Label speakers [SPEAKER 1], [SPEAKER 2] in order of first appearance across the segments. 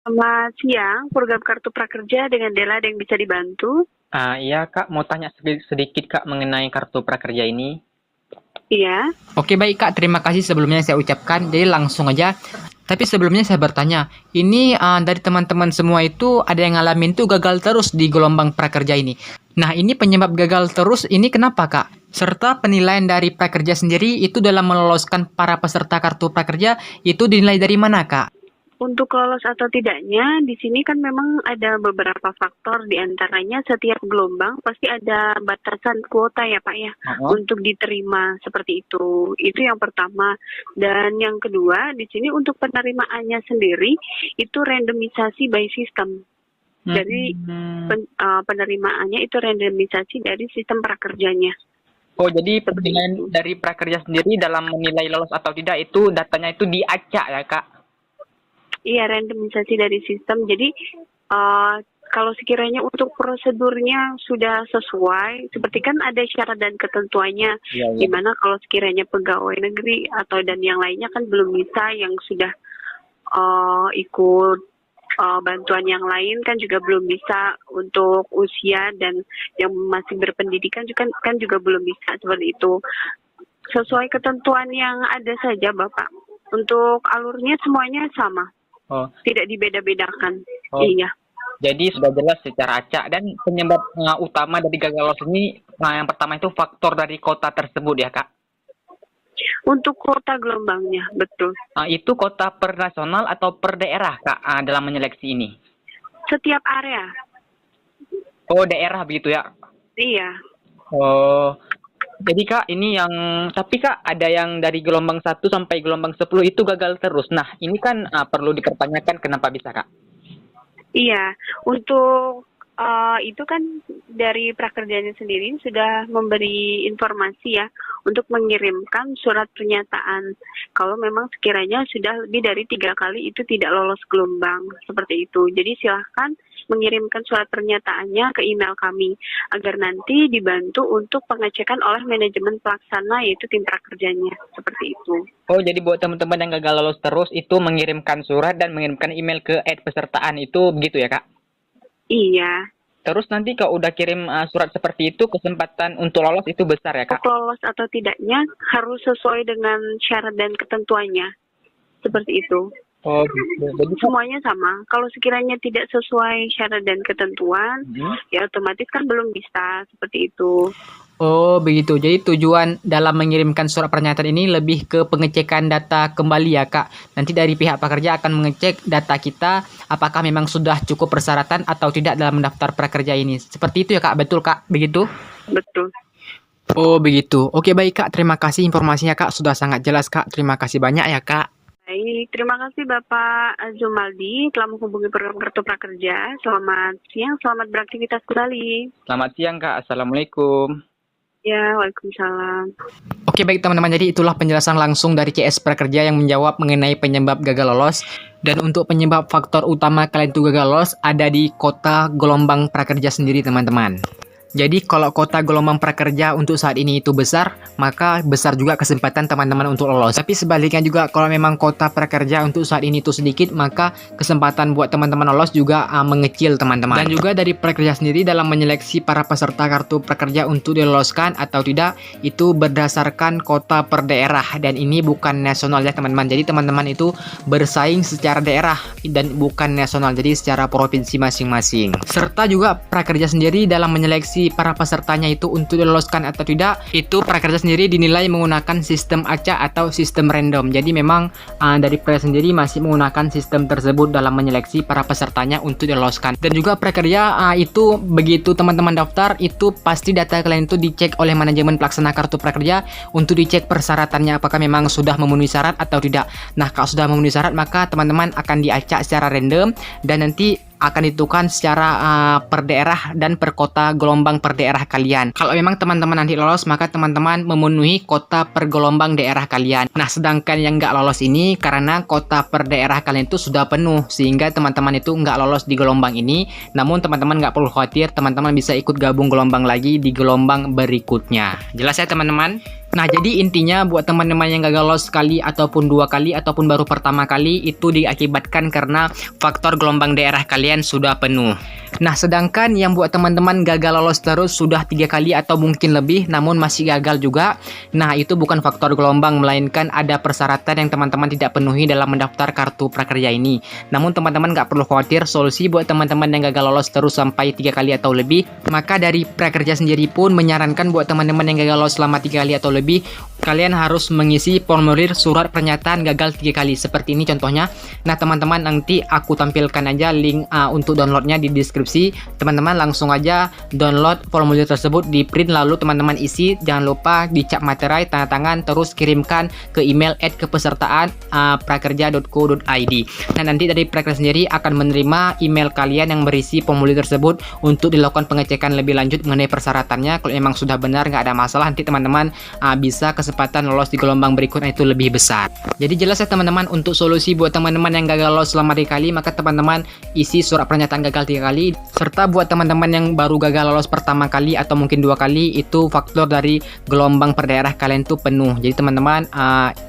[SPEAKER 1] Selamat siang, program Kartu Prakerja dengan Dela ada yang bisa dibantu?
[SPEAKER 2] Iya Kak, mau tanya sedikit Kak mengenai kartu prakerja ini.
[SPEAKER 1] Iya,
[SPEAKER 3] Oke baik Kak, terima kasih sebelumnya saya ucapkan. Jadi langsung aja. Tapi sebelumnya saya bertanya, ini dari teman-teman semua itu ada yang ngalamin tuh gagal terus di gelombang prakerja ini. Nah ini penyebab gagal terus ini kenapa Kak? Serta penilaian dari prakerja sendiri itu dalam meloloskan para peserta kartu prakerja itu dinilai dari mana Kak?
[SPEAKER 1] untuk lolos atau tidaknya, di sini kan memang ada beberapa faktor, di antaranya setiap gelombang pasti ada batasan kuota ya Pak ya, untuk diterima seperti itu. Itu yang pertama. Dan yang kedua, di sini untuk penerimaannya sendiri, itu randomisasi by system. Jadi penerimaannya itu randomisasi dari sistem prakerjanya.
[SPEAKER 2] Oh, jadi
[SPEAKER 1] Seperti
[SPEAKER 2] penilaian
[SPEAKER 1] itu.
[SPEAKER 2] dari prakerja sendiri dalam menilai lolos atau tidak itu datanya itu diacak ya Kak?
[SPEAKER 1] Iya, randomisasi dari sistem. Jadi kalau sekiranya untuk prosedurnya sudah sesuai, seperti kan ada syarat dan ketentuannya,
[SPEAKER 2] Iya.
[SPEAKER 1] di mana kalau sekiranya pegawai negeri atau dan yang lainnya kan belum bisa, yang sudah ikut bantuan yang lain kan juga belum bisa, untuk usia dan yang masih berpendidikan juga kan juga belum bisa seperti itu. Sesuai ketentuan yang ada saja Bapak. Untuk alurnya semuanya sama.
[SPEAKER 2] Oh,
[SPEAKER 1] Tidak dibeda-bedakan.
[SPEAKER 2] Oh.
[SPEAKER 1] Iya.
[SPEAKER 2] jadi sudah jelas secara acak dan penyebab utama dari gagal lolos ini yang pertama itu faktor dari kota tersebut ya Kak?
[SPEAKER 1] Untuk kota gelombangnya, betul.
[SPEAKER 2] Itu kota per nasional atau per daerah Kak dalam menyeleksi ini?
[SPEAKER 1] Setiap area.
[SPEAKER 2] Oh, daerah begitu ya?
[SPEAKER 1] Iya.
[SPEAKER 2] Oh, jadi Kak, tapi Kak, ada yang dari gelombang 1 sampai gelombang 10 itu gagal terus. Nah, ini kan perlu dipertanyakan kenapa bisa Kak?
[SPEAKER 1] Iya. Untuk itu kan dari prakerjanya sendiri sudah memberi informasi ya untuk mengirimkan surat pernyataan kalau memang sekiranya sudah lebih dari 3 kali itu tidak lolos gelombang seperti itu. Jadi silahkan mengirimkan surat pernyataannya ke email kami agar nanti dibantu untuk pengecekan oleh manajemen pelaksana yaitu tim prakerjanya seperti itu.
[SPEAKER 2] Oh, jadi buat teman-teman yang gagal lolos terus itu mengirimkan surat dan mengirimkan email ke @pesertaan itu begitu ya Kak?
[SPEAKER 1] Iya.
[SPEAKER 2] Terus nanti kalau udah kirim surat seperti itu, kesempatan untuk lolos itu besar ya Kak?
[SPEAKER 1] Untuk lolos atau tidaknya harus sesuai dengan syarat dan ketentuannya. Seperti itu.
[SPEAKER 2] Oh, gitu. Jadi Kak,
[SPEAKER 1] Semuanya sama. Kalau sekiranya tidak sesuai syarat dan ketentuan, ya otomatis kan belum bisa. Seperti itu.
[SPEAKER 3] Oh begitu, jadi tujuan dalam mengirimkan surat pernyataan ini lebih ke pengecekan data kembali ya Kak. Nanti dari pihak pekerja akan mengecek data kita apakah memang sudah cukup persyaratan atau tidak dalam mendaftar prakerja ini. Seperti itu ya Kak, betul Kak, begitu?
[SPEAKER 1] Betul.
[SPEAKER 3] Oh begitu, oke baik Kak, terima kasih informasinya Kak, sudah sangat jelas Kak, terima kasih banyak ya Kak.
[SPEAKER 1] Baik, terima kasih Bapak Zumaldi telah menghubungi program Kartu Prakerja. Selamat siang, selamat beraktivitas kembali.
[SPEAKER 2] selamat siang Kak. Assalamualaikum.
[SPEAKER 1] Ya, Waalaikumsalam.
[SPEAKER 3] Oke baik teman-teman, jadi itulah penjelasan langsung dari CS Prakerja yang menjawab mengenai penyebab gagal lolos. Dan untuk penyebab faktor utama kalian itu gagal lolos ada di kota gelombang prakerja sendiri teman-teman. Jadi kalau kota gelombang prakerja untuk saat ini itu besar, maka besar juga kesempatan teman-teman untuk lolos. Tapi sebaliknya juga kalau memang kota prakerja untuk saat ini itu sedikit, maka kesempatan buat teman-teman lolos juga mengecil teman-teman. Dan juga dari prakerja sendiri dalam menyeleksi para peserta kartu prakerja untuk diloloskan atau tidak, itu berdasarkan kota per daerah dan ini bukan nasional ya teman-teman. Jadi teman-teman itu bersaing secara daerah dan bukan nasional, jadi secara provinsi masing-masing. Serta juga prakerja sendiri dalam menyeleksi para pesertanya itu untuk diloloskan atau tidak, itu prakerja sendiri dinilai menggunakan sistem acak atau sistem random. Jadi memang dari prakerja sendiri masih menggunakan sistem tersebut dalam menyeleksi para pesertanya untuk diloloskan. Dan juga prakerja itu begitu teman-teman daftar, itu pasti data kalian itu dicek oleh manajemen pelaksana kartu prakerja untuk dicek persyaratannya apakah memang sudah memenuhi syarat atau tidak. Nah kalau sudah memenuhi syarat maka teman-teman akan diacak secara random dan nanti akan ditentukan secara per daerah dan per kota gelombang per daerah kalian. Kalau memang teman-teman nanti lolos, maka teman-teman memenuhi kota per gelombang daerah kalian. Nah, sedangkan yang nggak lolos ini karena kota per daerah kalian itu sudah penuh, sehingga teman-teman itu nggak lolos di gelombang ini. Namun teman-teman nggak perlu khawatir, teman-teman bisa ikut gabung gelombang lagi di gelombang berikutnya. Jelas ya teman-teman? Nah, jadi intinya buat teman-teman yang gagal lolos sekali ataupun 2 kali ataupun baru pertama kali itu diakibatkan karena faktor gelombang daerah kalian sudah penuh. Nah, sedangkan yang buat teman-teman gagal lolos terus sudah 3 kali atau mungkin lebih namun masih gagal juga. Nah, itu bukan faktor gelombang melainkan ada persyaratan yang teman-teman tidak penuhi dalam mendaftar kartu prakerja ini. Namun teman-teman nggak perlu khawatir, solusi buat teman-teman yang gagal lolos terus sampai 3 kali atau lebih, maka dari prakerja sendiri pun menyarankan buat teman-teman yang gagal lolos selama 3 kali atau lebih, kalian harus mengisi formulir surat pernyataan gagal 3 kali seperti ini contohnya. Nah, teman-teman nanti aku tampilkan aja link untuk downloadnya di deskripsi. Teman-teman langsung aja download formulir tersebut, di print lalu teman-teman isi, jangan lupa dicap materai, tanda tangan, terus kirimkan ke email @kepesertaan prakerja.co.id. Nah, nanti dari prakerja sendiri akan menerima email kalian yang berisi formulir tersebut untuk dilakukan pengecekan lebih lanjut mengenai persyaratannya. Kalau memang sudah benar nggak ada masalah, nanti teman-teman bisa kesempatan lolos di gelombang berikutnya itu lebih besar. Jadi jelas ya teman-teman, untuk solusi buat teman-teman yang gagal lolos selama 3 kali, maka teman-teman isi surat pernyataan gagal 3 kali. Serta buat teman-teman yang baru gagal lolos pertama kali atau mungkin 2 kali, itu faktor dari gelombang per daerah kalian tuh penuh. Jadi teman-teman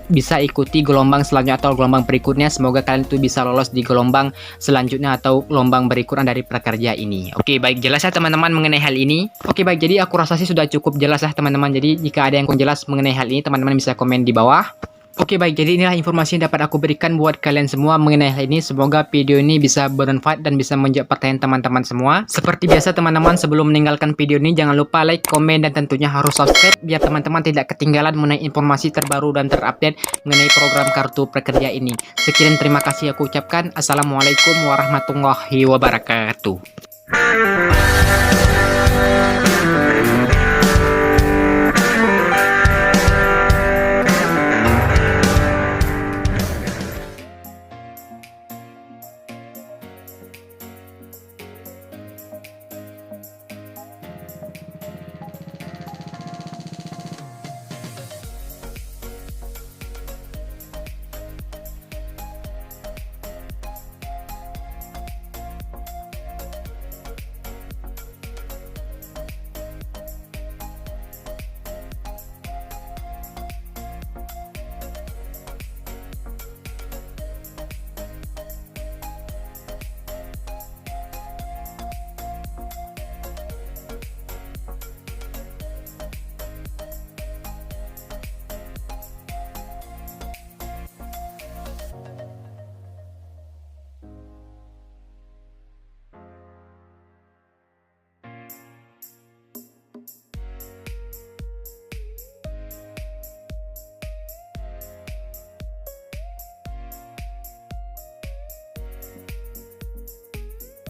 [SPEAKER 3] bisa ikuti gelombang selanjutnya atau gelombang berikutnya. Semoga kalian tuh bisa lolos di gelombang selanjutnya atau gelombang berikutnya dari prakerja ini. Oke, baik, jelas ya teman-teman mengenai hal ini. Oke, baik, jadi aku rasa sih sudah cukup jelas ya teman-teman. Jadi jika ada yang kurang jelas mengenai hal ini, teman-teman bisa komen di bawah. Oke, baik, jadi inilah informasi yang dapat aku berikan buat kalian semua mengenai hal ini. Semoga video ini bisa bermanfaat dan bisa menjawab pertanyaan teman-teman semua. Seperti biasa teman-teman, sebelum meninggalkan video ini jangan lupa like, komen, dan tentunya harus subscribe biar teman-teman tidak ketinggalan mengenai informasi terbaru dan terupdate mengenai program kartu prakerja ini. Sekian, terima kasih aku ucapkan. Assalamualaikum warahmatullahi wabarakatuh.